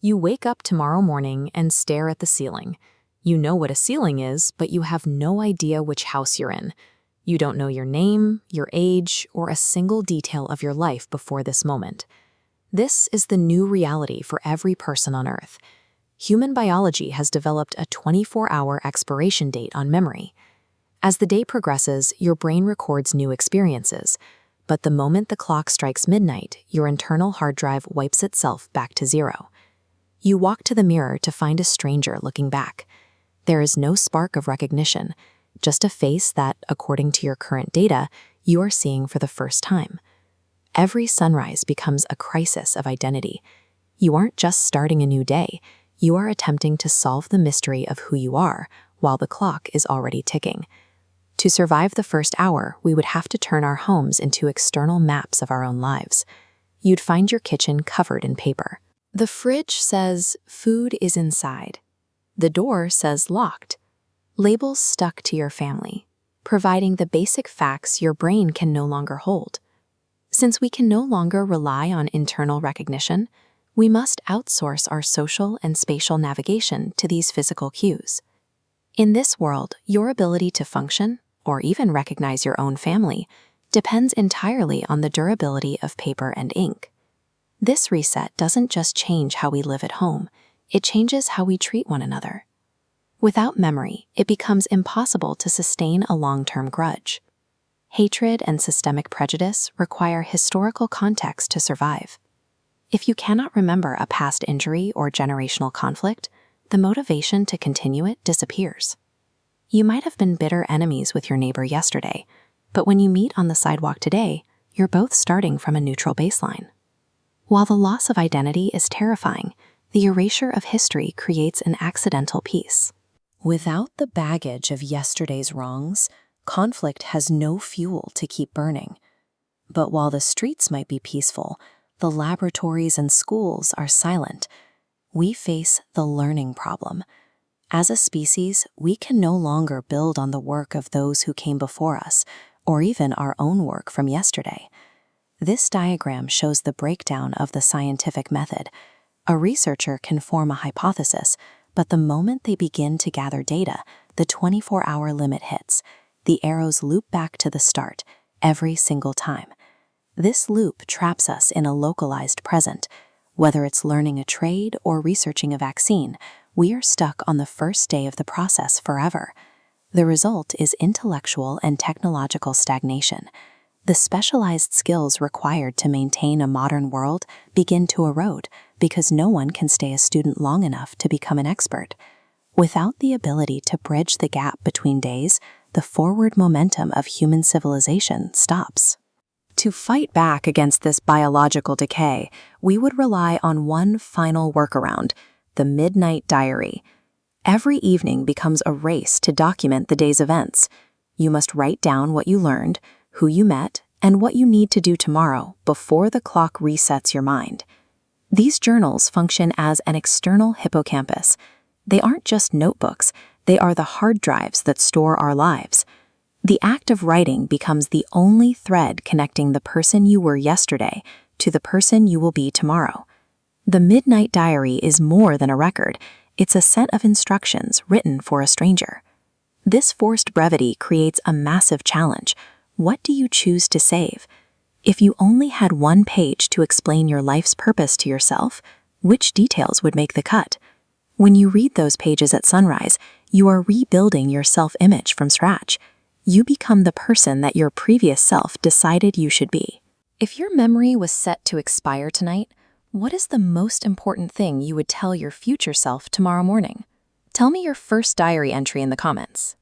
You wake up tomorrow morning and stare at the ceiling. You know what a ceiling is, but you have no idea which house you're in. You don't know your name, your age, or a single detail of your life before this moment. This is the new reality for every person on Earth. Human biology has developed a 24-hour expiration date on memory. As the day progresses, your brain records new experiences, but the moment the clock strikes midnight, your internal hard drive wipes itself back to zero. You walk to the mirror to find a stranger looking back. There is no spark of recognition, just a face that, according to your current data, you are seeing for the first time. Every sunrise becomes a crisis of identity. You aren't just starting a new day, you are attempting to solve the mystery of who you are while the clock is already ticking. To survive the first hour, we would have to turn our homes into external maps of our own lives. You'd find your kitchen covered in paper. The fridge says, "Food is inside." The door says, "Locked." Labels stuck to your family, providing the basic facts your brain can no longer hold. Since we can no longer rely on internal recognition, we must outsource our social and spatial navigation to these physical cues. In this world, your ability to function, or even recognize your own family, depends entirely on the durability of paper and ink. This reset doesn't just change how we live at home, it changes how we treat one another. Without memory, it becomes impossible to sustain a long-term grudge. Hatred and systemic prejudice require historical context to survive. If you cannot remember a past injury or generational conflict, the motivation to continue it disappears. You might have been bitter enemies with your neighbor yesterday, but when you meet on the sidewalk today, you're both starting from a neutral baseline. While the loss of identity is terrifying, the erasure of history creates an accidental peace. Without the baggage of yesterday's wrongs, conflict has no fuel to keep burning. But while the streets might be peaceful, the laboratories and schools are silent. We face the learning problem. As a species, we can no longer build on the work of those who came before us, or even our own work from yesterday. This diagram shows the breakdown of the scientific method. A researcher can form a hypothesis, but the moment they begin to gather data, the 24-hour limit hits. The arrows loop back to the start, every single time. This loop traps us in a localized present. Whether it's learning a trade or researching a vaccine, we are stuck on the first day of the process forever. The result is intellectual and technological stagnation. The specialized skills required to maintain a modern world begin to erode because no one can stay a student long enough to become an expert. Without the ability to bridge the gap between days, the forward momentum of human civilization stops. To fight back against this biological decay, we would rely on one final workaround, the midnight diary. Every evening becomes a race to document the day's events. You must write down what you learned, who you met, and what you need to do tomorrow before the clock resets your mind. These journals function as an external hippocampus. They aren't just notebooks, they are the hard drives that store our lives. The act of writing becomes the only thread connecting the person you were yesterday to the person you will be tomorrow. The midnight diary is more than a record, it's a set of instructions written for a stranger. This forced brevity creates a massive challenge. What do you choose to save? If you only had one page to explain your life's purpose to yourself, which details would make the cut? When you read those pages at sunrise, you are rebuilding your self-image from scratch. You become the person that your previous self decided you should be. If your memory was set to expire tonight, what is the most important thing you would tell your future self tomorrow morning? Tell me your first diary entry in the comments.